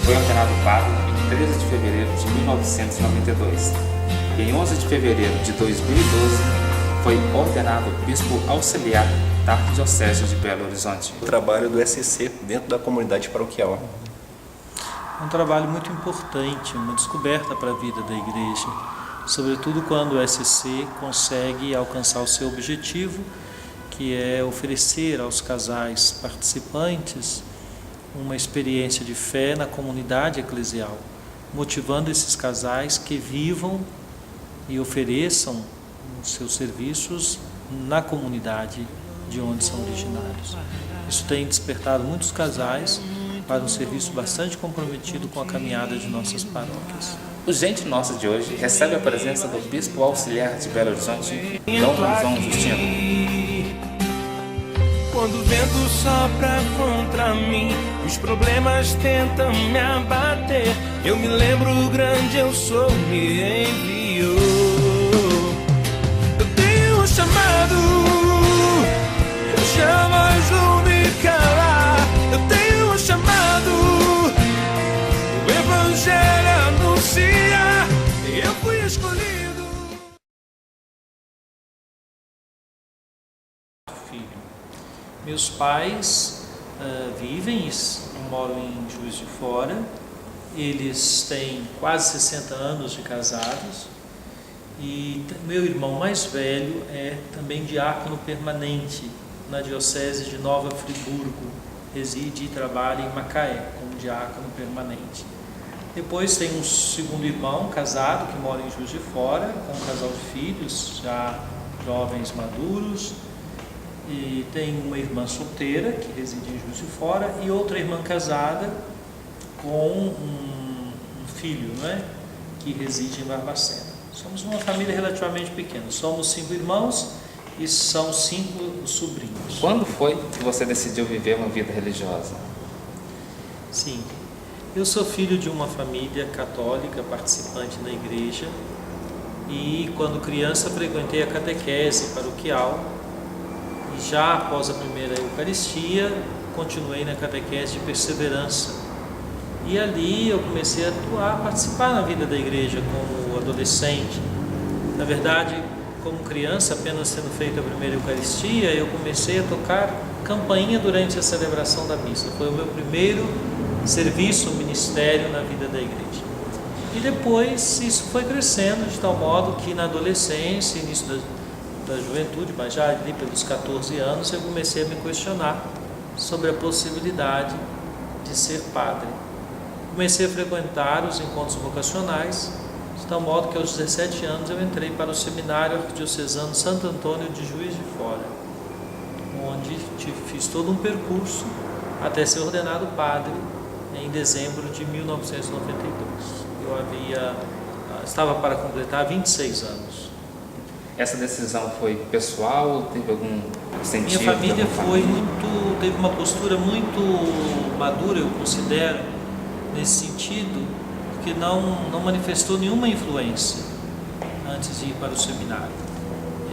Foi ordenado padre em 13 de fevereiro de 1992 e em 11 de fevereiro de 2012 foi ordenado bispo auxiliar da Arquidiocese de Belo Horizonte. O trabalho do SC dentro da comunidade paroquial. É um trabalho muito importante, uma descoberta para a vida da igreja, sobretudo quando o SC consegue alcançar o seu objetivo, que é oferecer aos casais participantes uma experiência de fé na comunidade eclesial, motivando esses casais que vivam e ofereçam os seus serviços na comunidade de onde são originários. Isso tem despertado muitos casais para um serviço bastante comprometido com a caminhada de nossas paróquias. O Gente Nossa de hoje recebe a presença do Bispo Auxiliar de Belo Horizonte, Dom João Justino. Quando o vento sopra contra mim, os problemas tentam me abater. Eu me lembro o grande eu sou me enviou. Eu tenho um chamado, eu jamais vou me calar. Eu tenho um chamado, o Evangelho anuncia. Eu fui escolhido. Meus pais vivem, moram em Juiz de Fora. Eles têm quase 60 anos de casados. E meu irmão mais velho é também diácono permanente na Diocese de Nova Friburgo. Reside e trabalha em Macaé como diácono permanente. Depois tem um segundo irmão casado que mora em Juiz de Fora, com um casal de filhos, já jovens maduros. E tem uma irmã solteira que reside em Juiz de Fora e outra irmã casada com um filho, que reside em Barbacena. Somos uma família relativamente pequena, somos 5 irmãos e são 5 sobrinhos. Quando foi que você decidiu viver uma vida religiosa? Sim, eu sou filho de uma família católica participante na igreja e quando criança frequentei a catequese paroquial. Já após a primeira Eucaristia, continuei na catequese de perseverança. E ali eu comecei a atuar, a participar na vida da igreja como adolescente. Na verdade, como criança, apenas tendo feito a primeira Eucaristia, eu comecei a tocar campainha durante a celebração da missa. Foi o meu primeiro serviço, ministério na vida da igreja. E depois isso foi crescendo de tal modo que na adolescência, início da juventude, mas já ali pelos 14 anos, eu comecei a me questionar sobre a possibilidade de ser padre. Comecei a frequentar os encontros vocacionais, de tal modo que aos 17 anos eu entrei para o Seminário Arquidiocesano Santo Antônio de Juiz de Fora, onde fiz todo um percurso até ser ordenado padre em dezembro de 1992. Eu estava para completar 26 anos. Essa decisão foi pessoal ou teve algum incentivo? Minha família teve uma postura muito madura, eu considero, nesse sentido, porque não manifestou nenhuma influência antes de ir para o seminário.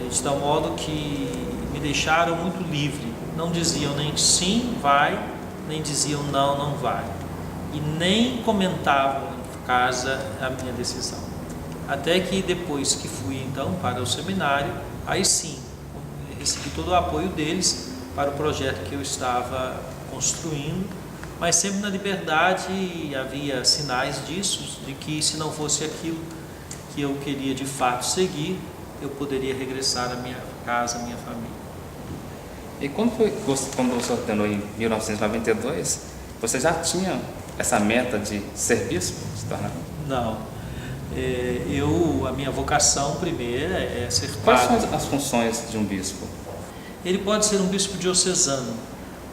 De tal modo que me deixaram muito livre. Não diziam nem sim, vai, nem diziam não vai. E nem comentavam em casa a minha decisão. Até que depois que fui então para o seminário, aí sim, recebi todo o apoio deles para o projeto que eu estava construindo, mas sempre na liberdade havia sinais disso, de que se não fosse aquilo que eu queria de fato seguir, eu poderia regressar à minha casa, à minha família. E quando você ordenou em 1992, você já tinha essa meta de ser bispo? Se tornar? Não. A minha vocação primeira é ser padre. Quais são as funções de um bispo? Ele pode ser um bispo diocesano.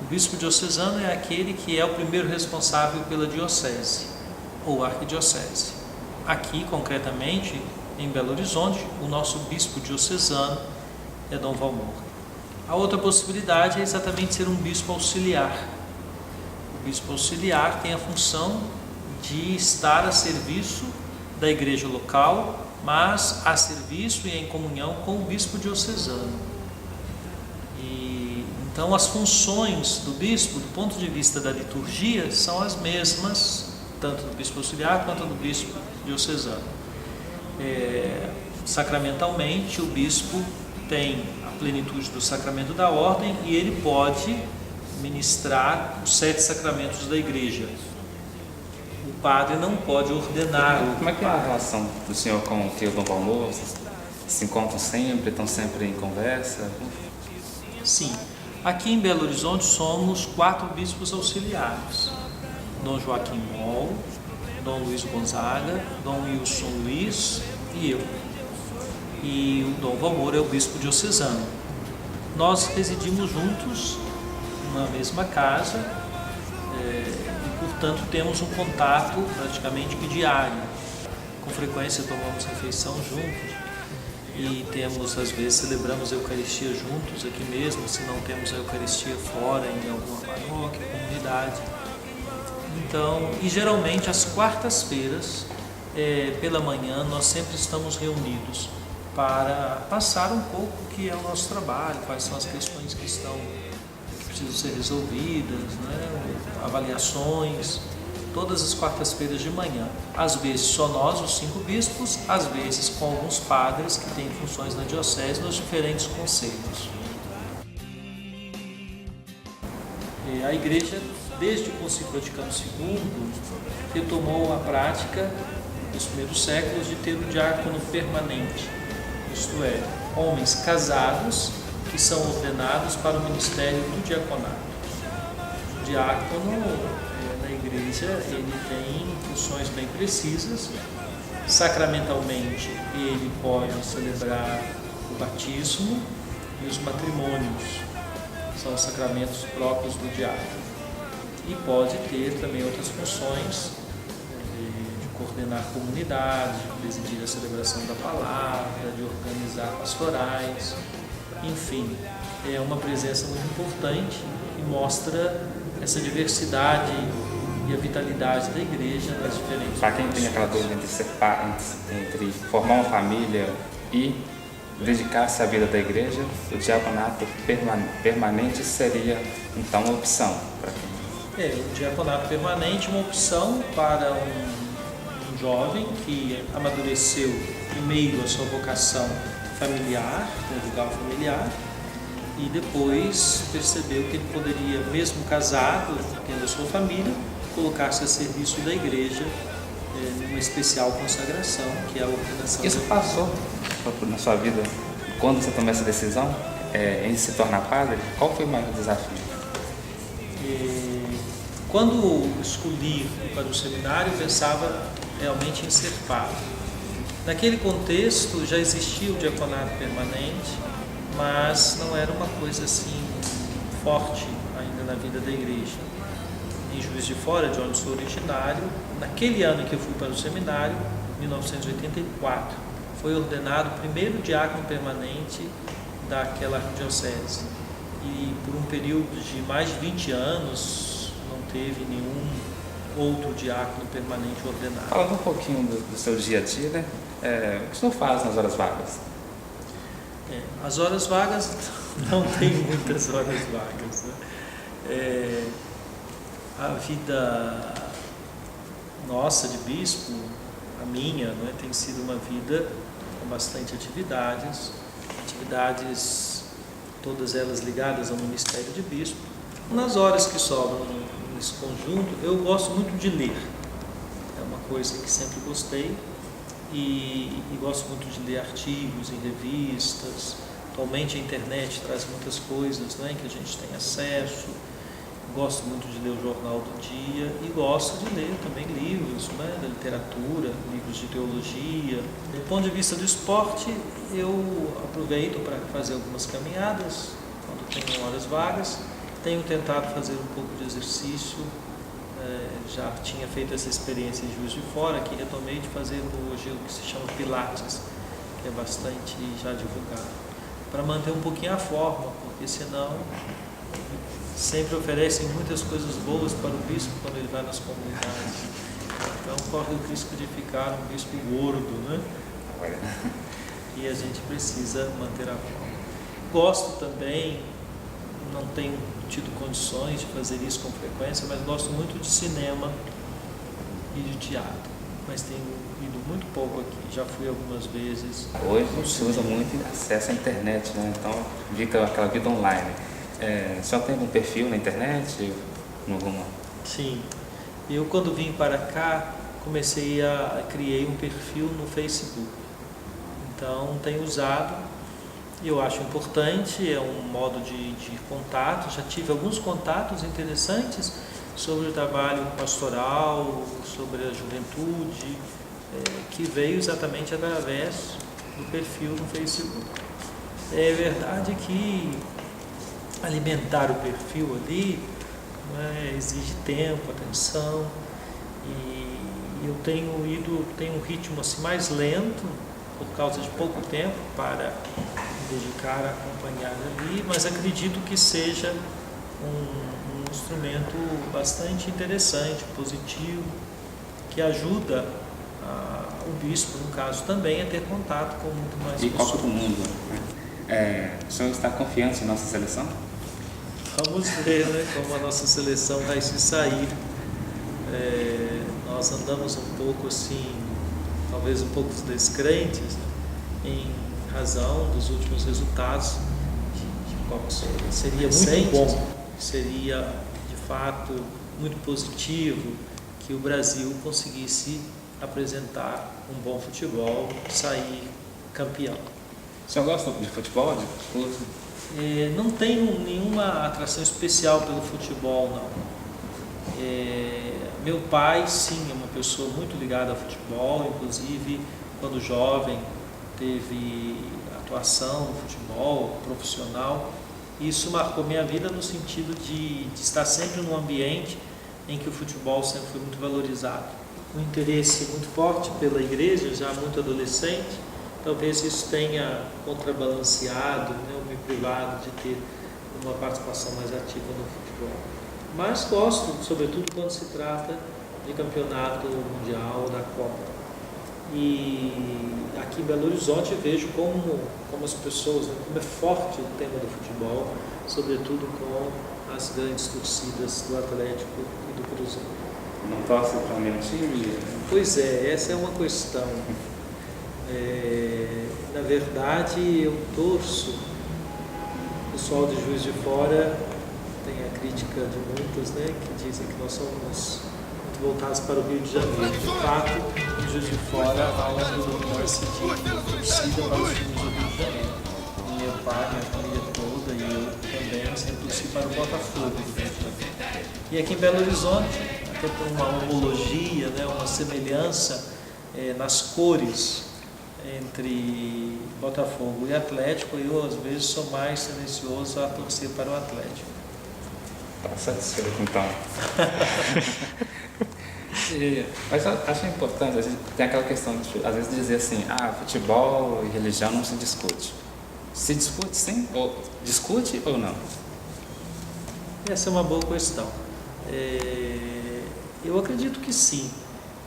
O bispo diocesano é aquele que é o primeiro responsável pela diocese ou arquidiocese. Aqui, concretamente, em Belo Horizonte, o nosso bispo diocesano é Dom Valmor. A outra possibilidade é exatamente ser um bispo auxiliar. O bispo auxiliar tem a função de estar a serviço da igreja local, mas a serviço e em comunhão com o bispo diocesano. Então as funções do bispo, do ponto de vista da liturgia, são as mesmas tanto do bispo auxiliar quanto do bispo diocesano. Sacramentalmente, o bispo tem a plenitude do sacramento da ordem e ele pode ministrar os 7 sacramentos da igreja. O padre não pode ordenar. Como é que é a relação do senhor com o Dom Valmor? Vocês se encontram sempre, estão sempre em conversa? Sim. Aqui em Belo Horizonte somos 4 bispos auxiliares. Dom Joaquim Moll, Dom Luiz Gonzaga, Dom Wilson Luiz e eu. E o Dom Valmor é o bispo diocesano. Nós residimos juntos numa mesma casa e, portanto, temos um contato praticamente que diário. Com frequência tomamos refeição juntos e às vezes, celebramos a Eucaristia juntos aqui mesmo, se não temos a Eucaristia fora, em alguma paróquia, comunidade. Então, e geralmente às quartas-feiras, pela manhã, nós sempre estamos reunidos para passar um pouco o que é o nosso trabalho, quais são as questões que precisam ser resolvidas, né? Avaliações, todas as quartas-feiras de manhã. Às vezes só nós, os 5 bispos, às vezes com alguns padres que têm funções na diocese nos diferentes conselhos. A igreja, desde o Concílio Vaticano II, retomou a prática nos primeiros séculos de ter o diácono permanente, isto é, homens casados que são ordenados para o ministério do diaconato. O diácono na igreja, ele tem funções bem precisas. Sacramentalmente, ele pode celebrar o batismo e os matrimônios, são os sacramentos próprios do diácono. E pode ter também outras funções de coordenar a comunidade, de presidir a celebração da palavra, de organizar pastorais, enfim, é uma presença muito importante e mostra essa diversidade e a vitalidade da igreja nas diferentes. Para quem tem aquela dúvida entre formar uma família e dedicar-se à vida da igreja, o diaconato permanente seria então uma opção para quem? O diaconato permanente é uma opção para um jovem que amadureceu primeiro a sua vocação familiar, conjugal familiar, e depois percebeu que ele poderia, mesmo casado, tendo a sua família, colocar-se a serviço da igreja numa especial consagração, que é a ordenação. Isso passou na sua vida, quando você tomou essa decisão em se tornar padre? Qual foi o maior desafio? Quando escolhi ir para o seminário, eu pensava realmente em ser padre. Naquele contexto já existia o diaconato permanente, mas não era uma coisa assim forte ainda na vida da igreja. Em Juiz de Fora, de onde sou originário, naquele ano que eu fui para o seminário, 1984, foi ordenado o primeiro diácono permanente daquela arquidiocese. E por um período de mais de 20 anos não teve nenhum outro diácono permanente ordenado. Falando um pouquinho do seu dia a dia, né? O que o senhor faz nas horas vagas? As horas vagas, não tem muitas horas vagas, né? A vida nossa de bispo, a minha, né, tem sido uma vida com bastante atividades, todas elas ligadas ao ministério de bispo. Nas horas que sobram nesse conjunto, eu gosto muito de ler. É uma coisa que sempre gostei e gosto muito de ler artigos em revistas. Atualmente a internet traz muitas coisas, né, que a gente tem acesso. Gosto muito de ler o Jornal do Dia e gosto de ler também livros, né, da literatura, livros de teologia. Do ponto de vista do esporte, eu aproveito para fazer algumas caminhadas quando tenho horas vagas. Tenho tentado fazer um pouco de exercício, já tinha feito essa experiência em Juiz de Fora, que retomei de fazer hoje o que se chama Pilates, que é bastante já divulgado, para manter um pouquinho a forma, porque senão sempre oferecem muitas coisas boas para o bispo quando ele vai nas comunidades. Então corre o risco de ficar um bispo gordo, né? E a gente precisa manter a forma. Gosto também, não tenho tido condições de fazer isso com frequência, mas gosto muito de cinema. e de teatro, mas tenho ido muito pouco aqui. Já fui algumas vezes. Hoje se usa muito acesso à internet, né? Então fica aquela vida online. Só tem um perfil na internet? Alguma? Sim. Eu, quando vim para cá, criei um perfil no Facebook. Então, tenho usado, eu acho importante, é um modo de contato. Já tive alguns contatos interessantes sobre o trabalho pastoral, sobre a juventude, que veio exatamente através do perfil no Facebook. É verdade que alimentar o perfil ali exige tempo, atenção, e eu tenho um ritmo assim mais lento por causa de pouco tempo para me dedicar a acompanhar ali, mas acredito que seja um instrumento bastante interessante, positivo, que ajuda o bispo, no caso, também a ter contato com muito mais e pessoas. Copa do Mundo. O senhor está confiante em nossa seleção? Vamos ver, né, como a nossa seleção vai se sair. Nós andamos um pouco assim, talvez um pouco descrentes, né, em razão dos últimos resultados de Copa. Seria muito bom, seria de fato muito positivo que o Brasil conseguisse apresentar um bom futebol, sair campeão. O senhor gosta de futebol, de clube? Não tenho nenhuma atração especial pelo futebol, não. Meu pai, sim, é uma pessoa muito ligada ao futebol, inclusive quando jovem teve atuação no futebol profissional. Isso marcou minha vida no sentido de estar sempre num ambiente em que o futebol sempre foi muito valorizado. Um interesse muito forte pela igreja, já muito adolescente, talvez isso tenha contrabalanceado, né, ou me privado de ter uma participação mais ativa no futebol. Mas gosto, sobretudo quando se trata de campeonato mundial, da Copa. E aqui em Belo Horizonte vejo como as pessoas, né, como é forte o tema do futebol, sobretudo com as grandes torcidas do Atlético e do Cruzeiro. Não torce para nenhum time? Pois é, essa é uma questão. Na verdade, eu torço. O pessoal de Juiz de Fora tem a crítica de muitos, né, que dizem que nós somos muito voltados para o Rio de Janeiro. De fato, em Juiz de Fora há uma predominância de torcida para os times do Rio de Janeiro. Meu pai, minha família toda e eu também sempre torci para o Botafogo do Rio de Janeiro. E aqui em Belo Horizonte, até por uma homologia, né, uma semelhança nas cores entre Botafogo e Atlético, eu às vezes sou mais tendencioso a torcer para o Atlético. Está satisfeito então. Mas eu acho importante, tem aquela questão de às vezes dizer assim, futebol e religião não se discute. Se discute sim? Ou discute ou não? Essa é uma boa questão. Eu acredito que sim,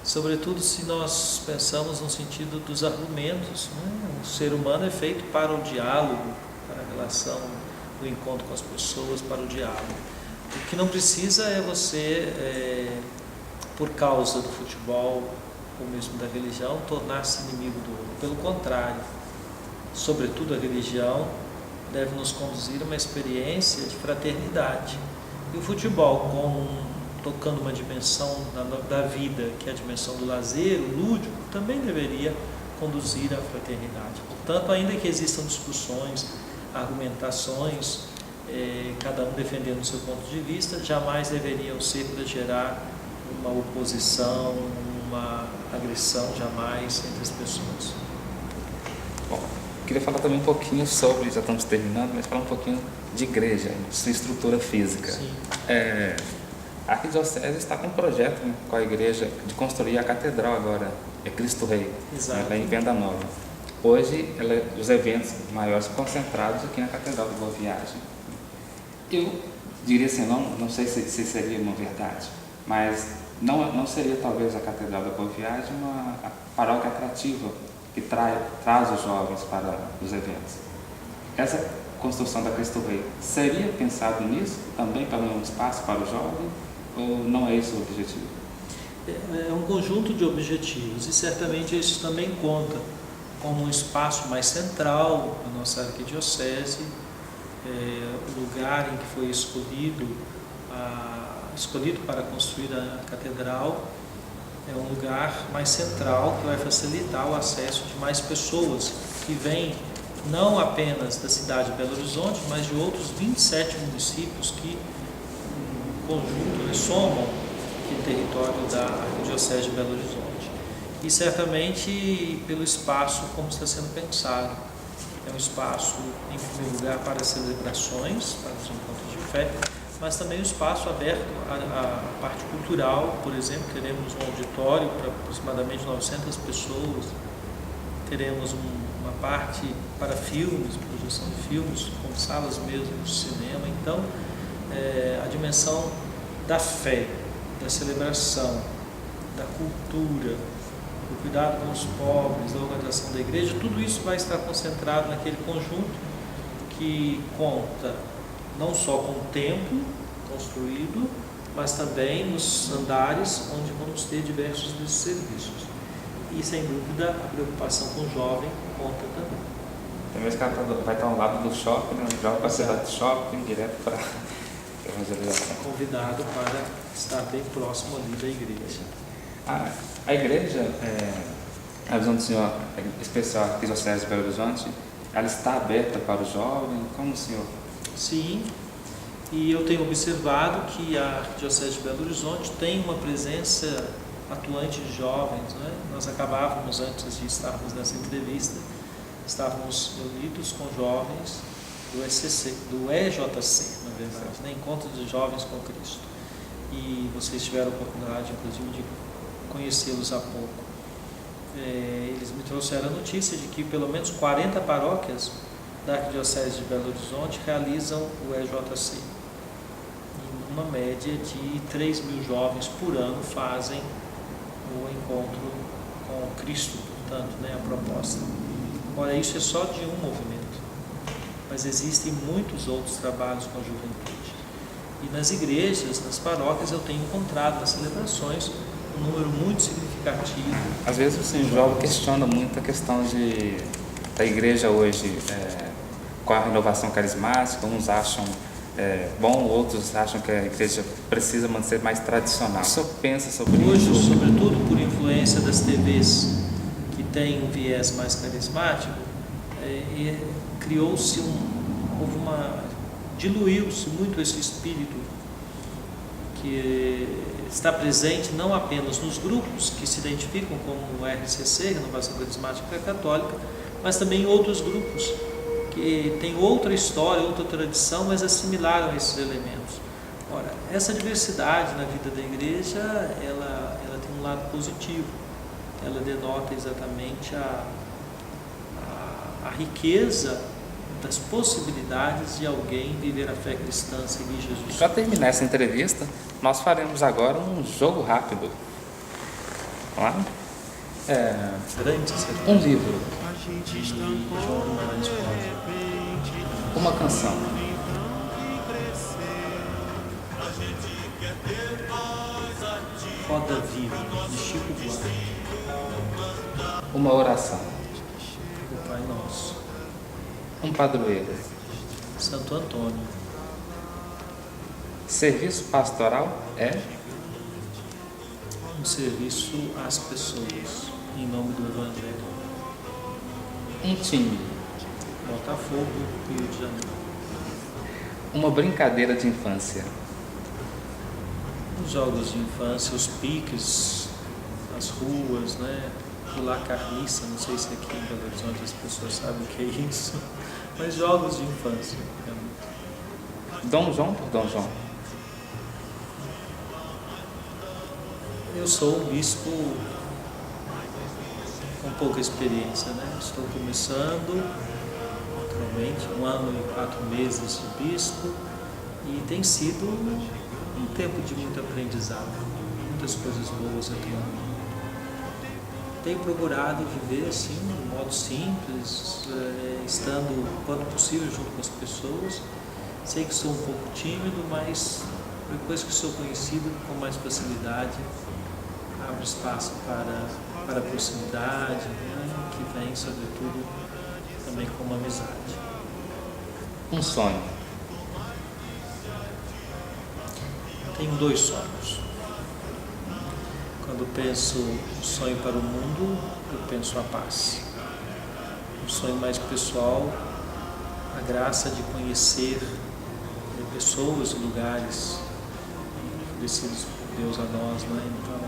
sobretudo se nós pensamos no sentido dos argumentos, né? O ser humano é feito para o diálogo, para a relação, do encontro com as pessoas, para o diálogo. O que não precisa é você, por causa do futebol ou mesmo da religião, tornar-se inimigo do outro. Pelo contrário, sobretudo a religião deve nos conduzir a uma experiência de fraternidade. E o futebol, tocando uma dimensão da vida, que é a dimensão do lazer, o lúdico, também deveria conduzir à fraternidade. Portanto, ainda que existam discussões, argumentações, cada um defendendo o seu ponto de vista, jamais deveriam ser para gerar uma oposição, uma agressão, jamais, entre as pessoas. Bom, queria falar também um pouquinho sobre, já estamos terminando, mas falar um pouquinho de igreja, de sua estrutura física. Sim. A Arquidiocese está com um projeto, né, com a igreja de construir a catedral agora, Cristo Rei, lá em Venda Nova. Hoje, os eventos maiores concentrados aqui na Catedral de Boa Viagem. Eu diria assim, não sei se seria uma verdade, mas não seria talvez a Catedral da Boa Viagem uma paróquia atrativa que traz os jovens para os eventos. Essa construção da Cristo Rei, seria pensado nisso também para um espaço para o jovem ou não é esse o objetivo? É um conjunto de objetivos e certamente isso também conta como um espaço mais central na nossa arquidiocese, o lugar em que foi escolhido para construir a catedral. É um lugar mais central que vai facilitar o acesso de mais pessoas que vêm não apenas da cidade de Belo Horizonte, mas de outros 27 municípios que, em conjunto, somam o território da Arquidiocese de Belo Horizonte. E certamente pelo espaço como está sendo pensado. É um espaço, em primeiro lugar, para celebrações, para os encontros de fé, mas também um espaço aberto à parte cultural. Por exemplo, teremos um auditório para aproximadamente 900 pessoas, teremos uma parte para filmes, projeção de filmes, com salas mesmo de cinema. Então, a dimensão da fé, da celebração, da cultura, do cuidado com os pobres, da organização da igreja, tudo isso vai estar concentrado naquele conjunto que conta não só com o templo construído, mas também nos andares onde vamos ter diversos desses serviços. E, sem dúvida, a preocupação com o jovem conta também. Também esse cara vai estar ao lado do shopping, né? O jovem vai ser do shopping, direto para a evangelização. Convidado para estar bem próximo ali da igreja. A igreja, a visão do senhor, especial Arquidiocese de Belo Horizonte, ela está aberta para o jovem? Como o senhor? Sim, e eu tenho observado que a Arquidiocese de Belo Horizonte tem uma presença atuante de jovens, né? Nós acabávamos, antes de estarmos nessa entrevista, estávamos reunidos com jovens do EJC, na verdade, né? Encontro de Jovens com Cristo. E vocês tiveram a oportunidade, inclusive, de conhecê-los há pouco. Eles me trouxeram a notícia de que pelo menos 40 paróquias da Arquidiocese de Belo Horizonte realizam o EJC. E uma média de 3.000 jovens por ano fazem o encontro com Cristo, portanto, né, a proposta. Ora, isso é só de um movimento, mas existem muitos outros trabalhos com a juventude. E nas igrejas, nas paróquias, eu tenho encontrado nas celebrações um número muito significativo. Às vezes o senhor jovem questiona muito a questão da igreja hoje, com a renovação carismática. Uns acham bom, outros acham que a igreja precisa manter mais tradicional. O senhor pensa sobre hoje, isso? sobretudo por influência das TVs que têm um viés mais carismático, diluiu-se muito esse espírito que está presente não apenas nos grupos que se identificam como o RCC, Renovação Carismática Católica, mas também em outros grupos que têm outra história, outra tradição, mas assimilaram esses elementos. Ora, essa diversidade na vida da igreja, ela tem um lado positivo. Ela denota exatamente a riqueza das possibilidades de alguém viver a fé cristã, seguir Jesus. Para terminar essa entrevista, nós faremos agora um jogo rápido. Vamos lá? Um livro. Uma canção. Roda Viva, de Chico Buarque. Uma oração. O Pai Nosso. Um padroeiro. Santo Antônio. Serviço pastoral é Um serviço às pessoas, em nome do Evangelho. um time. Botafogo, Rio de Janeiro. Uma brincadeira de infância. Os jogos de infância, os piques, as ruas, né? Pular carniça, não sei se aqui em Belo Horizonte as pessoas sabem o que é isso, mas jogos de infância, realmente. Dom João por Dom João. Eu sou um bispo com pouca experiência, né? Estou começando, naturalmente, 1 ano e 4 meses de bispo, e tem sido um tempo de muito aprendizado, muitas coisas boas eu tenho procurado viver assim, de modo simples, estando, quando possível, junto com as pessoas. Sei que sou um pouco tímido, mas depois que sou conhecido com mais facilidade, abre espaço para a proximidade, né? Que vem, sobretudo, também com uma amizade. Um sonho. Tenho 2 sonhos. Quando penso um sonho para o mundo, eu penso a paz. Um sonho mais pessoal, a graça de conhecer pessoas e lugares oferecidos por Deus a nós, né? Então,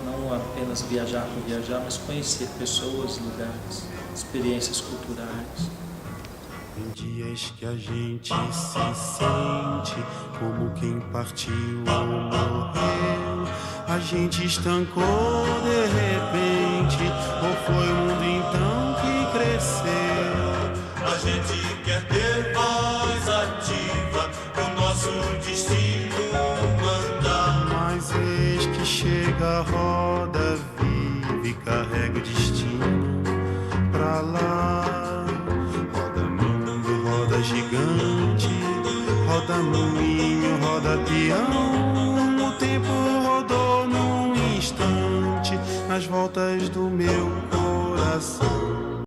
não apenas viajar por viajar, mas conhecer pessoas, lugares, experiências culturais. Tem dias que a gente se sente como quem partiu ou morreu. A gente estancou de repente, ou foi o mundo então que cresceu? A gente quer ter voz ativa pro nosso destino mandar. Mas eis que chega a roda viva e carrega o destino pra lá. Roda mundo, roda gigante, roda moinho, roda peão. O tempo rodou num instante nas voltas do meu coração.